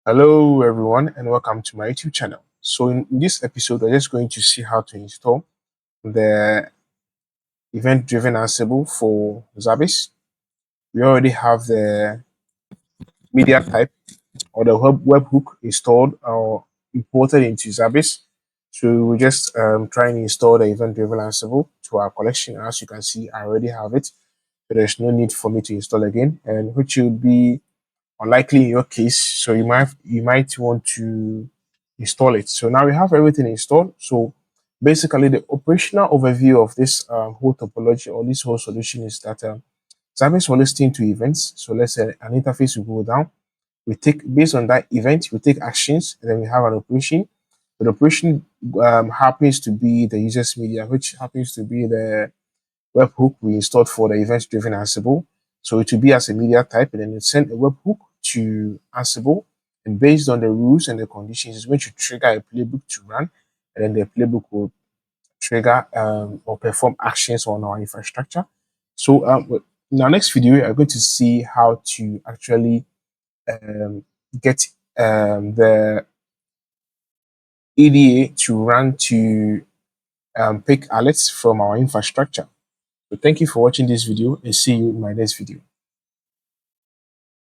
Hello everyone and welcome to my YouTube channel. So in this episode, we're just going to see how to install the Event Driven Ansible for Zabbix. We already have the media type or the webhook installed or imported into Zabbix. So we just try and install the Event Driven Ansible to our collection. As you can see, I already have it. So there's no need for me to install again, and which will be unlikely in your case, so you might want to install it. So now we have everything installed. So basically the operational overview of this whole topology or this whole solution is that Zabbix will listen to events. So let's say an interface will go down. We take, based on that event, we take actions, and then we have an operation. The operation happens to be the user's media, which happens to be the webhook we installed for the event-driven Ansible. So it will be as a media type, and then it send a webhook to Ansible, and based on the rules and the conditions, it's going to trigger a playbook to run, and then the playbook will trigger or perform actions on our infrastructure. So in our next video, we are going to see how to actually um, get the EDA to run to pick alerts from our infrastructure. So thank you for watching this video and see you in my next video.